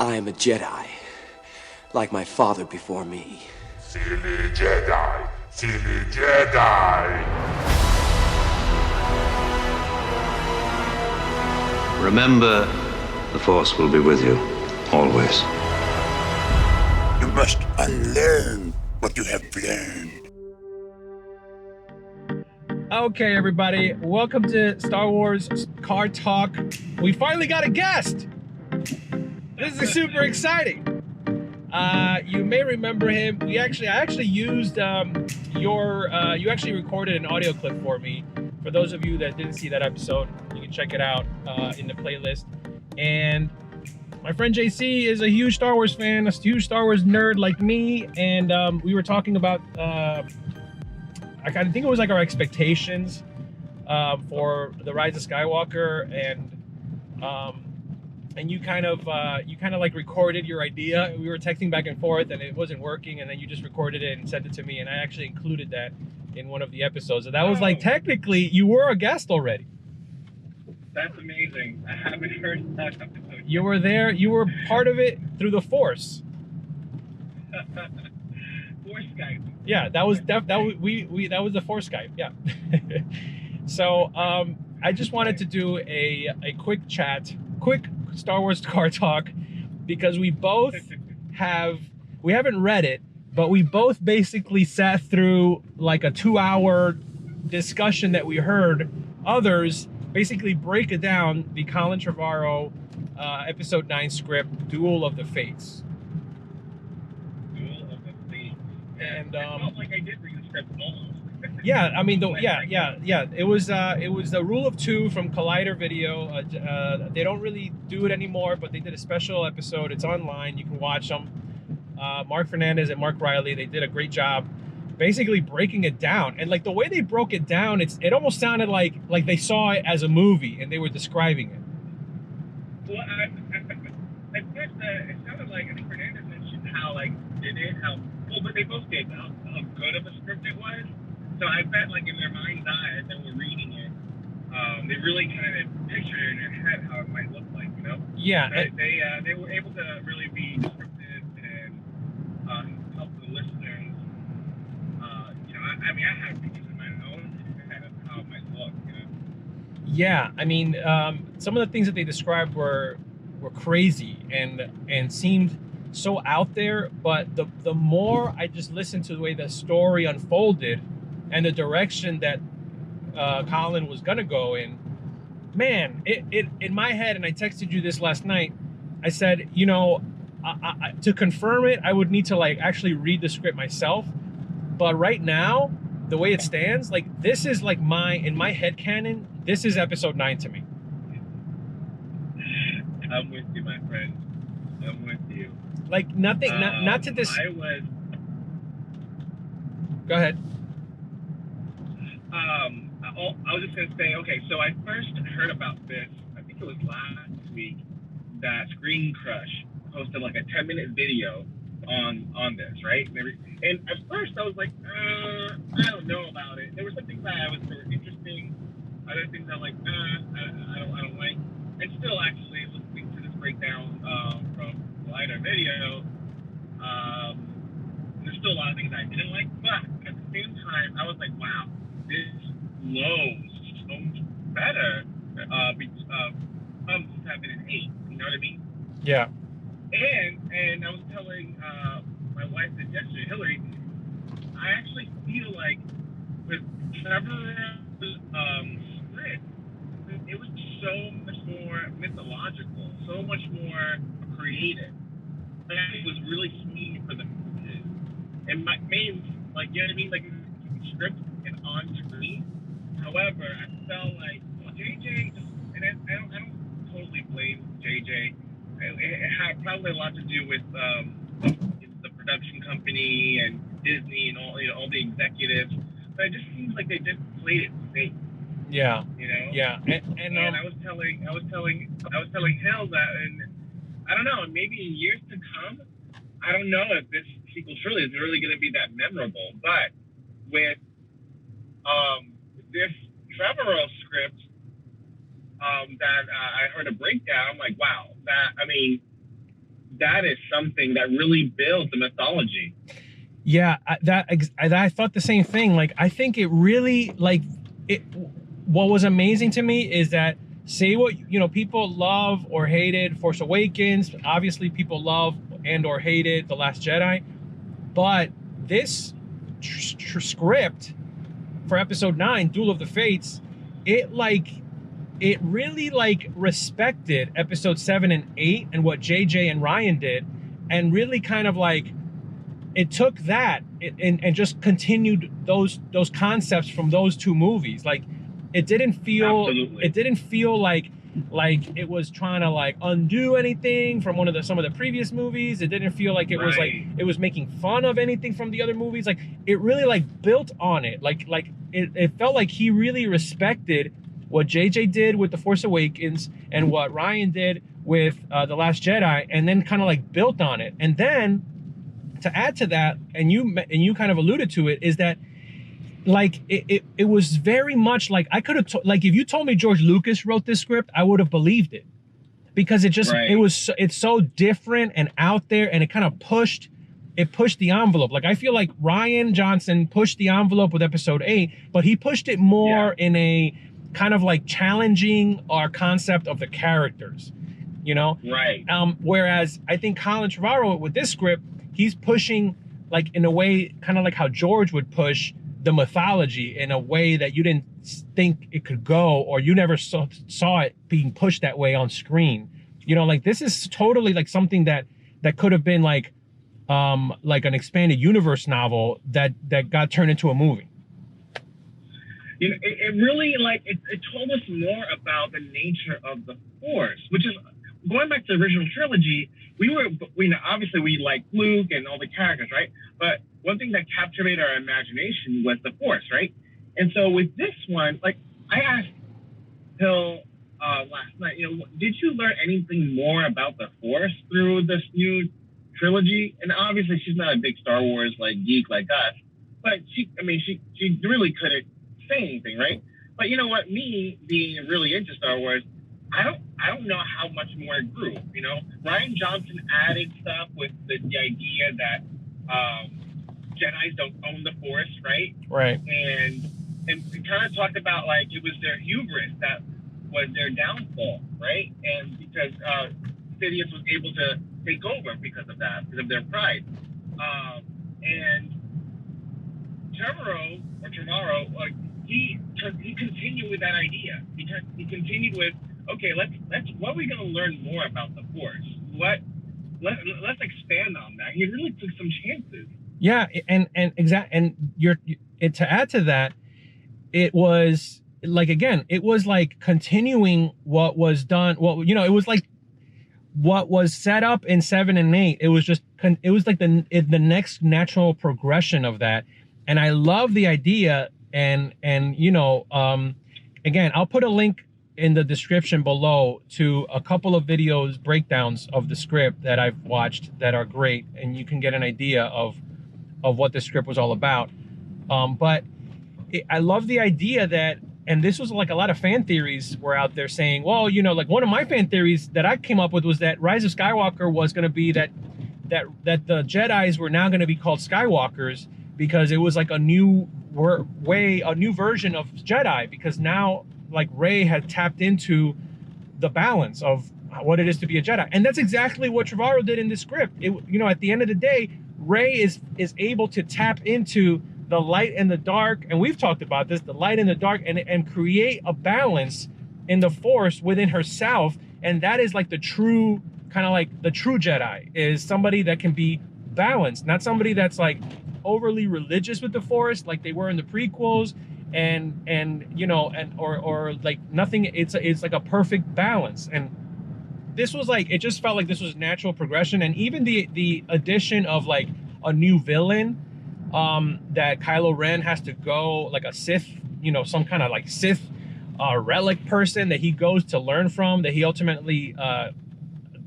I am a Jedi, like my father before me. Silly Jedi, silly Jedi. Remember, the Force will be with you, always. You must unlearn what you have learned. Okay, everybody, welcome to Star Wars Car Talk. We finally got a guest. This is super exciting. You may remember him. I actually used you actually recorded an audio clip for me. For those of you that didn't see that episode, you can check it out in the playlist. And my friend JC is a huge Star Wars fan, a huge Star Wars nerd like me, and we were talking about I kind of think it was like our expectations for the Rise of Skywalker, and you kind of like recorded your idea. We were texting back and forth, and it wasn't working, and then you just recorded it and sent it to me, and I actually included that in one of the episodes. And that was like, technically, you were a guest already. That's amazing. I haven't heard that episode. You were there. You were part of it through the Force. Force Skype. Yeah, that was the Force Skype. Yeah. So I just wanted to do a quick chat, quick Star Wars car talk, because we both we haven't read it, but we both basically sat through like a 2-hour discussion that we heard others basically break it down, the Colin Trevorrow episode 9 script, Duel of the Fates. Duel of the Fates. And I felt like I did read the script almost. Yeah, I mean, it was the Rule of Two from Collider Video. They don't really do it anymore, but they did a special episode. It's online. You can watch them. Mark Fernandez and Mark Riley, they did a great job basically breaking it down. And like the way they broke it down, it almost sounded like they saw it as a movie and they were describing it. Well, at first, it sounded like, I think Fernandez mentioned how but they both did, how good of a script it was. So I bet, like, in their mind's eye, as they were reading it, they really kind of pictured it in their head how it might look like, you know? Yeah. So they were able to really be descriptive and help the listeners. I mean, I have pictures in my own head of how it might look, you know? Yeah, I mean, some of the things that they described were crazy and seemed so out there, but the more I just listened to the way the story unfolded and the direction that Colin was gonna go in, man, it in my head, and I texted you this last night, I said, you know, I, to confirm it, I would need to like actually read the script myself. But right now, the way it stands, like this is like in my head canon, this is episode 9 to me. I'm with you, my friend. I'm with you. Like nothing, not to this. Go ahead. I was just gonna say, okay, so I first heard about this, I think it was last week, that Screen Crush posted like a 10-minute video on this, right? And at first I was like, I don't know about it. There were some things that were interesting, other things I'm like, I don't like. And still, actually, listening to this breakdown from Collider Video, there's still a lot of things I didn't like, but at the same time, I was like, wow, this flows so much better from 7 and 8. You know what I mean? Yeah. And I was telling my wife this yesterday, Hillary, I actually feel like with Trevorrow's script, it was so much more mythological, so much more creative. Like, it was really sweet for the messages. And my main, like, you know what I mean? Like, script and on screen. However, I felt like JJ, and I don't totally blame JJ. It had probably a lot to do with the production company and Disney and all the executives. But it just seems like they just played it safe. Yeah. You know. Yeah. And I was telling Hill that, and I don't know, maybe in years to come, I don't know if this sequel trilogy is really going to be that memorable. But with this Trevorrow script that I heard a breakdown, I'm like, wow, that is something that really builds the mythology. Yeah, I thought the same thing. Like, I think it really, like, it. What was amazing to me is that, say what, people love or hated Force Awakens. Obviously, people love and or hated The Last Jedi. But this script for Episode 9, Duel of the Fates, it really like respected Episode 7 and 8 and what JJ and Ryan did, and really kind of like, it took that and just continued those concepts from those two movies. Like, it didn't feel like it was trying to like undo anything from some of the previous movies. It didn't feel like it was like it was making fun of anything from the other movies. Like, it really like built on it. Like it felt like he really respected what JJ did with The Force Awakens and what Ryan did with The Last Jedi, and then kind of like built on it. And then to add to that, and you kind of alluded to it, is that like it was very much like, I could have like, if you told me George Lucas wrote this script, I would have believed it, because it's so different and out there, and it kind of pushed the envelope. Like, I feel like Rian Johnson pushed the envelope with Episode 8, but he pushed it more in a kind of like challenging our concept of the characters, Right. Whereas I think Colin Trevorrow with this script, he's pushing like in a way kind of like how George would push the mythology in a way that you didn't think it could go, or you never saw it being pushed that way on screen. Like, this is totally like something that could have been like an expanded universe novel that got turned into a movie. It really, like, it told us more about the nature of the Force, which is, going back to the original trilogy, obviously we like Luke and all the characters, right? But one thing that captivated our imagination was the Force, right? And so with this one, like, I asked Hill last night, did you learn anything more about the Force through this new trilogy? And obviously she's not a big Star Wars like geek like us, but she really couldn't say anything, right? But you know what? Me being really into Star Wars, I don't know how much more it grew. Rian Johnson added stuff with the idea that Jedi's don't own the Force, right? Right. And we kind of talked about like it was their hubris that was their downfall, right? And because Sidious was able to take over because of that, because of their pride. And Trevorrow, like he continued with that idea. He continued with, okay, let's what are we going to learn more about the Force? Let's expand on that. He really took some chances. Yeah, and to add to that, it was like, again, it was like continuing what was done. Well, it was like what was set up in 7 and 8. It was just it was like the next natural progression of that. And I love the idea. And again, I'll put a link in the description below to a couple of videos, breakdowns of the script that I've watched that are great, and you can get an idea of what the script was all about. But I love the idea that, and this was like a lot of fan theories were out there saying, well, like one of my fan theories that I came up with was that Rise of Skywalker was going to be that the Jedis were now going to be called Skywalkers, because it was like a new version of Jedi, because now like Rey had tapped into the balance of what it is to be a Jedi. And that's exactly what Trevorrow did in the script. At the end of the day, Rey is able to tap into the light and the dark, and we've talked about this, the light and the dark, and create a balance in the Force within herself. And that is like the true Jedi, is somebody that can be balanced, not somebody that's like overly religious with the Force like they were in the prequels, or like nothing. It's like a perfect balance. And this was like, it just felt like this was natural progression. And even the addition of like a new villain, that Kylo Ren has to go, like a Sith, some kind of like Sith relic person that he goes to learn from, that he ultimately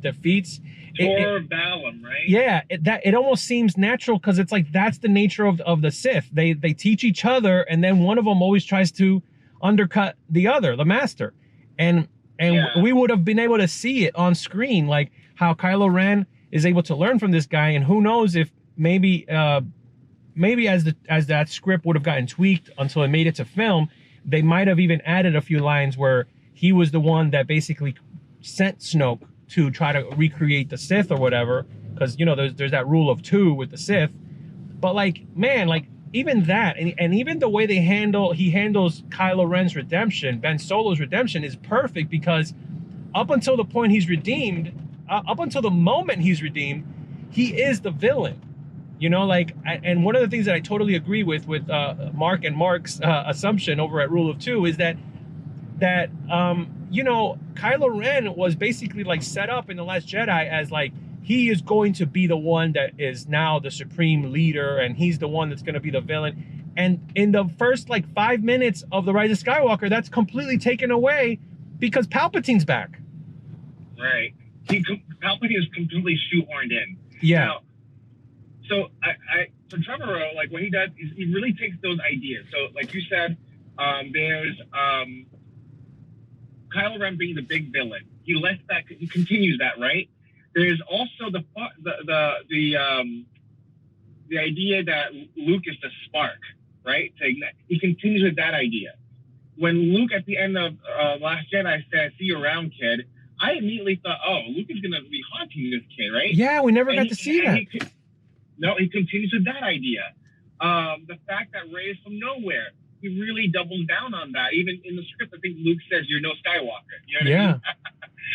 defeats. Tor Balam, right? Yeah, it almost seems natural, because it's like that's the nature of the Sith. They teach each other, and then one of them always tries to undercut the other, the master. And we would have been able to see it on screen, like how Kylo Ren is able to learn from this guy, and who knows if maybe as that script would have gotten tweaked until it made it to film, they might have even added a few lines where he was the one that basically sent Snoke to try to recreate the Sith or whatever, because you know there's that rule of 2 with the Sith. But like, man, like even that, and even the way he handles Kylo Ren's redemption, Ben Solo's redemption, is perfect, because up until the point he's redeemed, up until the moment he's redeemed, he is the villain. You know, like, and one of the things that I totally agree with Mark and Mark's assumption over at Rule of 2 is that you know, Kylo Ren was basically like set up in The Last Jedi as like, he is going to be the one that is now the supreme leader, and he's the one that's going to be the villain. And in the first like 5 minutes of The Rise of Skywalker, that's completely taken away because Palpatine's back. Right. Palpatine is completely shoehorned in. Yeah. Now, so so Trevorrow, like what he does is he really takes those ideas. So like you said, there's Kylo Ren being the big villain. He continues that, right? There's also the idea that Luke is the spark, right? He continues with that idea. When Luke at the end of Last Jedi said, "See you around, kid," I immediately thought, "Oh, Luke is gonna be haunting this kid, right?" Yeah, we never got to see that. He continues with that idea. The fact that Rey is from nowhere, he really doubles down on that. Even in the script, I think Luke says, "You're no Skywalker." You know what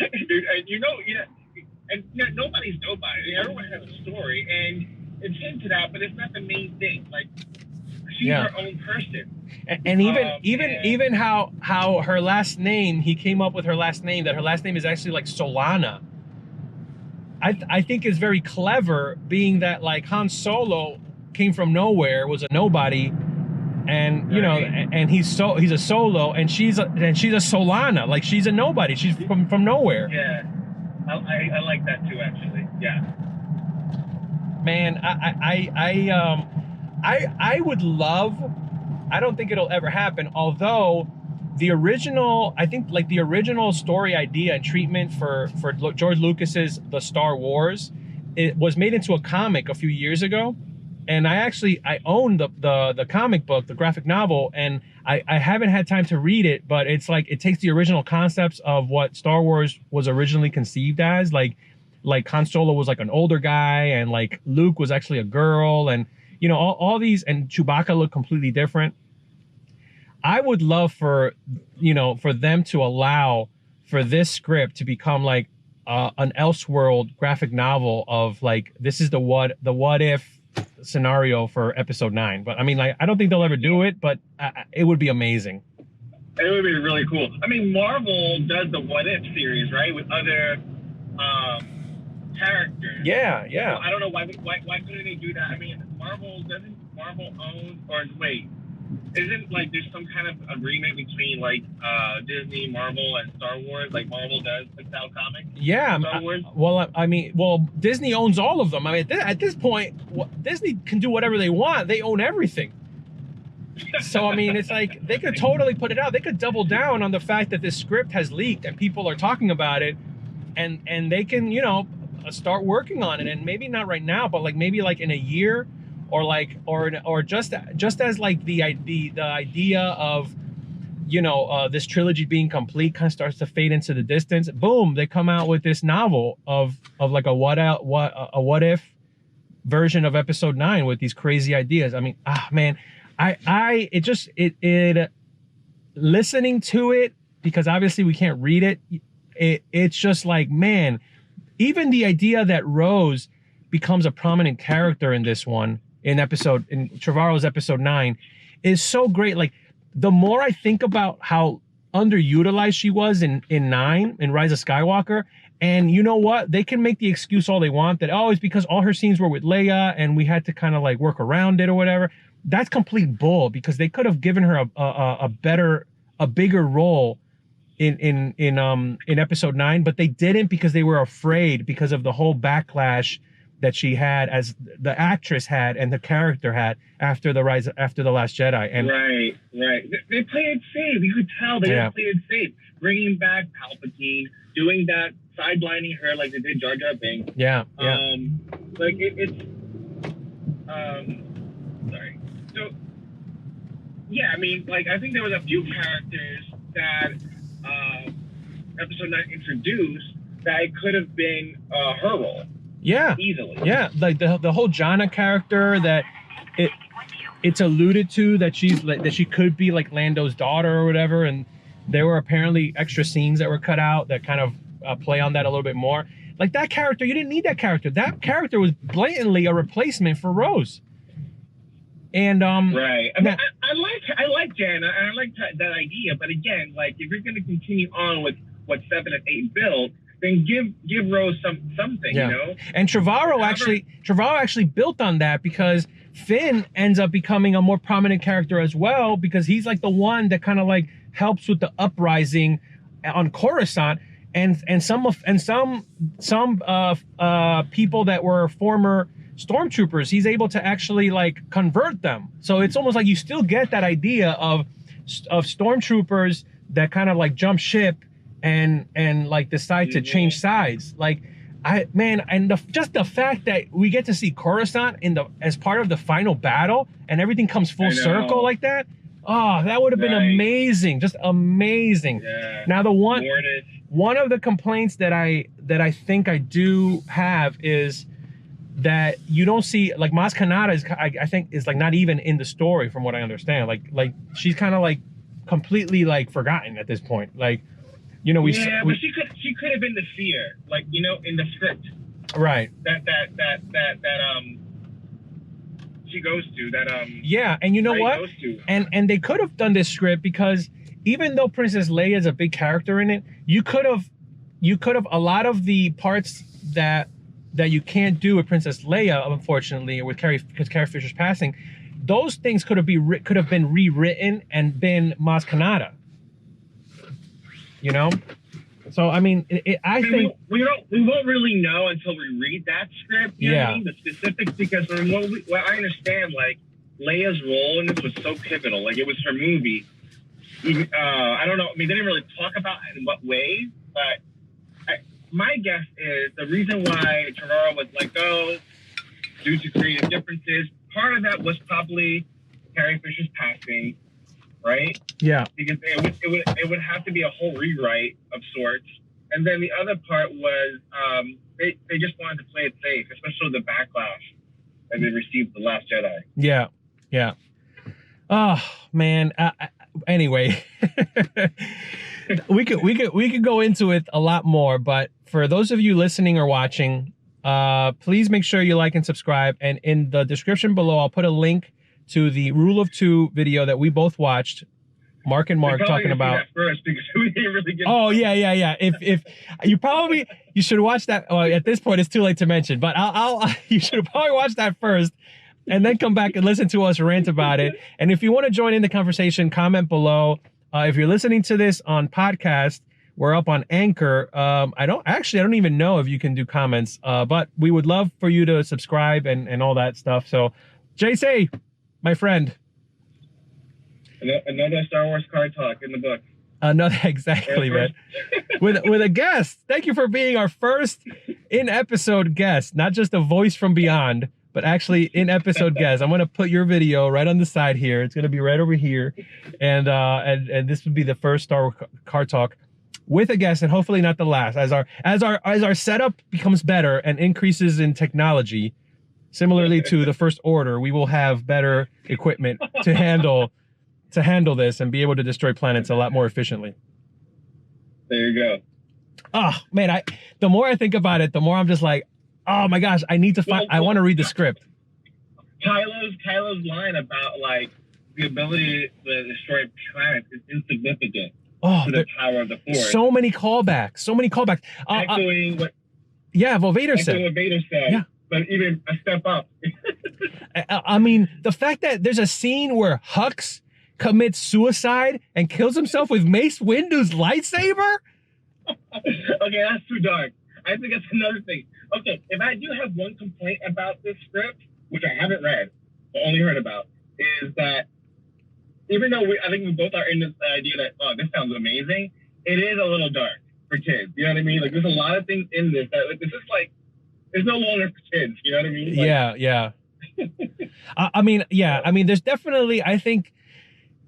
I mean? Dude, and nobody's nobody. Everyone has a story, and it's into that, but it's not the main thing. Like, she's her own person. And even how her last name, he came up with her last name, that her last name is actually like Solana. I think is very clever, being that like Han Solo came from nowhere, was a nobody, and you know, and he's a Solo, and she's a Solana, like she's a nobody, she's from nowhere. Yeah, I like that too, actually. Yeah. Man, I would love. I don't think it'll ever happen, although the original, I think like the original story idea and treatment for George Lucas's The Star Wars, it was made into a comic a few years ago. And I own the comic book, the graphic novel, and I haven't had time to read it, but it's like, it takes the original concepts of what Star Wars was originally conceived as, like Han Solo was like an older guy, and like Luke was actually a girl, and you know, all these, and Chewbacca looked completely different. I would love for them to allow for this script to become like an Elseworld graphic novel of like, this is the what if scenario for episode 9. But I mean, like, I don't think they'll ever do it, but it would be amazing. It would be really cool. I mean, Marvel does the What If series, right, with other characters. Yeah. So I don't know why couldn't they do that? I mean, doesn't Marvel own, or wait, isn't like there's some kind of agreement between like Disney, Marvel, and Star Wars? Like Marvel does Pixar Comics. Yeah. Star Wars. Well, Disney owns all of them. I mean, at this point, Disney can do whatever they want. They own everything. So I mean, it's like they could totally put it out. They could double down on the fact that this script has leaked and people are talking about it, and they can, you know, start working on it. And maybe not right now, but like maybe like in a year. Or just as like the idea of, you know, this trilogy being complete kind of starts to fade into the distance. Boom, they come out with this novel of like a what if version of episode 9 with these crazy ideas. I mean, man, it listening to it, because obviously we can't read it. It's just like, man, even the idea that Rose becomes a prominent character in this one, in Trevorrow's episode 9, is so great. Like, the more I think about how underutilized she was in 9, in Rise of Skywalker, and you know what? They can make the excuse all they want that, oh, it's because all her scenes were with Leia and we had to kind of like work around it or whatever. That's complete bull, because they could have given her a bigger role in episode 9, but they didn't, because they were afraid, because of the whole backlash that she had, as the actress had and the character had after The Last Jedi. And right. They played it safe. You could tell they played it safe. Bringing back Palpatine, doing that, sidelining her like they did Jar Jar Binks. Yeah. Like it's sorry. So yeah, I mean, like I think there was a few characters that Episode 9 introduced that it could have been her role. Yeah. Easily. Yeah, like the whole Jana character that it's alluded to that she's like that she could be like Lando's daughter or whatever, and there were apparently extra scenes that were cut out that kind of play on that a little bit more. Like that character, you didn't need that character. That character was blatantly a replacement for Rose. And right. I mean, I like Jana and I like that idea, but again, like if you're going to continue on with what 7 and 8 built, then give Rose something, you know. And Trevorrow actually built on that, because Finn ends up becoming a more prominent character as well, because he's like the one that kind of like helps with the uprising on Coruscant, and some people that were former stormtroopers, he's able to actually like convert them. So it's almost like you still get that idea of stormtroopers that kind of like jump ship and like decide to change sides. Like just the fact that we get to see Coruscant as part of the final battle and everything comes full circle like that. Oh, that would have been amazing. Just amazing. Yeah. Now one of the complaints that I think I do have is that you don't see, like, Maz Kanata I think is like not even in the story from what I understand. Like she's kind of like completely like forgotten at this point. Like, you know, but she could have been the seer, like, you know, in the script. Right. That she goes to and you know what? And they could have done this script, because even though Princess Leia is a big character in it, you could have a lot of the parts that you can't do with Princess Leia, unfortunately, because Carrie Fisher's passing, those things could have been rewritten and been Maz Kanata. You know, so I mean, I think we won't really know until we read that script. You know what I mean? The specifics, because from what I understand, like Leia's role in this was so pivotal. Like it was her movie. I don't know. I mean, they didn't really talk about it in what way, but my guess is the reason why Trevorrow was let go due to creative differences. Part of that was probably Carrie Fisher's passing. Right? Yeah. Because it would have to be a whole rewrite of sorts. And then the other part was they just wanted to play it safe, especially the backlash that they received The Last Jedi. Yeah. Oh man. Anyway, we could go into it a lot more, but for those of you listening or watching, please make sure you like and subscribe. And in the description below, I'll put a link to the Rule of Two video that we both watched, Mark and Mark talking about. First, because we didn't really get. Oh yeah. If you should watch that. Well, at this point, it's too late to mention, but you should probably watch that first, and then come back and listen to us rant about it. And if you want to join in the conversation, comment below. If you're listening to this on podcast, we're up on Anchor. I don't even know if you can do comments, but we would love for you to subscribe and all that stuff. So, JC, my friend. Another Star Wars card talk in the book. Exactly, man. with a guest. Thank you for being our first in-episode guest, not just a voice from beyond, but actually in-episode guest. I'm gonna put your video right on the side here. It's gonna be right over here, and this would be the first Star Wars card talk with a guest, and hopefully not the last. As our setup becomes better and increases in technology, similarly to the First Order, we will have better equipment to handle this and be able to destroy planets a lot more efficiently. There you go. Oh man, the more I think about it, the more I'm just like, oh my gosh, I need to find. I want to read the script. Kylo's line about like the ability to destroy planets is insignificant to the power of the Force. So many callbacks. Echoing what? Yeah, what Vader said. Echoing what Vader said. Yeah. But even a step up. I mean, the fact that there's a scene where Hux commits suicide and kills himself with Mace Windu's lightsaber? Okay, that's too dark. I think that's another thing. Okay, if I do have one complaint about this script, which I haven't read, but only heard about, is that even though I think we both are in this idea that, oh, this sounds amazing, it is a little dark for kids. You know what I mean? Like, there's a lot of things in this that, like, this is like, it's no longer for kids. You know what I mean? Like, yeah. I mean, there's definitely, I think,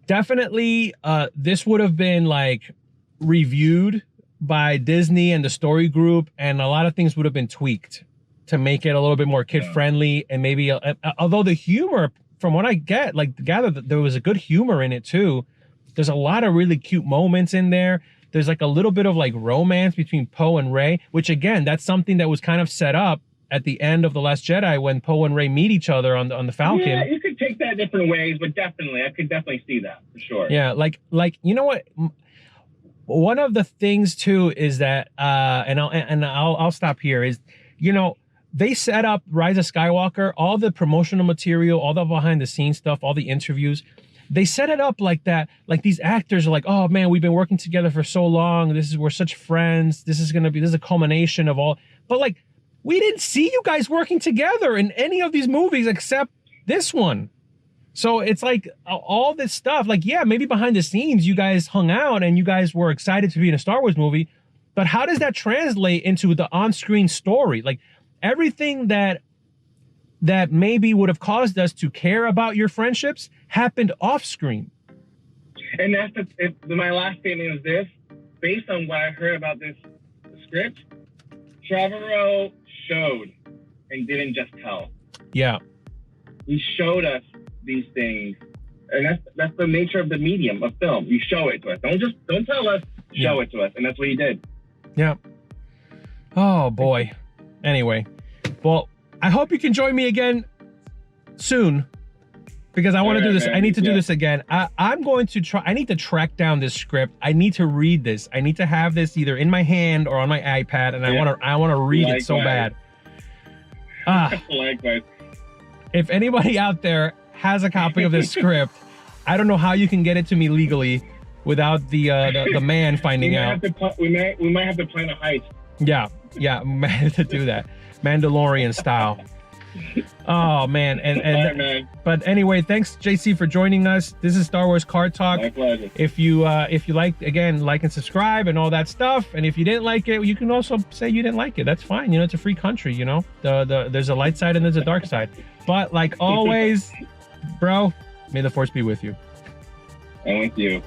this would have been like reviewed by Disney and the story group, and a lot of things would have been tweaked to make it a little bit more kid friendly, and maybe although the humor, from what I gather that there was a good humor in it too. There's a lot of really cute moments in there. There's like a little bit of like romance between Poe and Rey, which again, that's something that was kind of set up at the end of The Last Jedi when Poe and Rey meet each other on the Falcon. Yeah, you could take that different ways, but definitely, I could definitely see that for sure. Yeah, like you know what? One of the things too is that, I'll stop here, is, you know, they set up Rise of Skywalker, all the promotional material, all the behind the scenes stuff, all the interviews. They set it up like that, like these actors are like, oh man, we've been working together for so long. We're such friends. This is a culmination of all. But like, we didn't see you guys working together in any of these movies except this one. So it's like all this stuff, like, yeah, maybe behind the scenes you guys hung out and you guys were excited to be in a Star Wars movie, but how does that translate into the on-screen story? Like, everything that maybe would have caused us to care about your friendships happened off screen. And that's my last statement is this: based on what I heard about this script, Trevorrow showed and didn't just tell. Yeah. He showed us these things, and that's the nature of the medium of film. You show it to us. Don't tell us. Show it to us, and that's what he did. Yeah. Oh boy. Anyway, well, I hope you can join me again soon, because I want to do this. I need to do this again. I'm going to try. I need to track down this script. I need to read this. I need to have this either in my hand or on my iPad, and I want to read it so bad. Likewise. If anybody out there has a copy of this script, I don't know how you can get it to me legally without the man finding out. We might have to plan a heist. Yeah, to do that, Mandalorian style. Oh man, Right, man. But anyway, thanks JC for joining us. This is Star Wars Card Talk. My pleasure. If you like, again, like and subscribe and all that stuff. And if you didn't like it, you can also say you didn't like it. That's fine. You know, it's a free country. You know, there's a light side and there's a dark side. But like always, bro, may the Force be with you. And with you.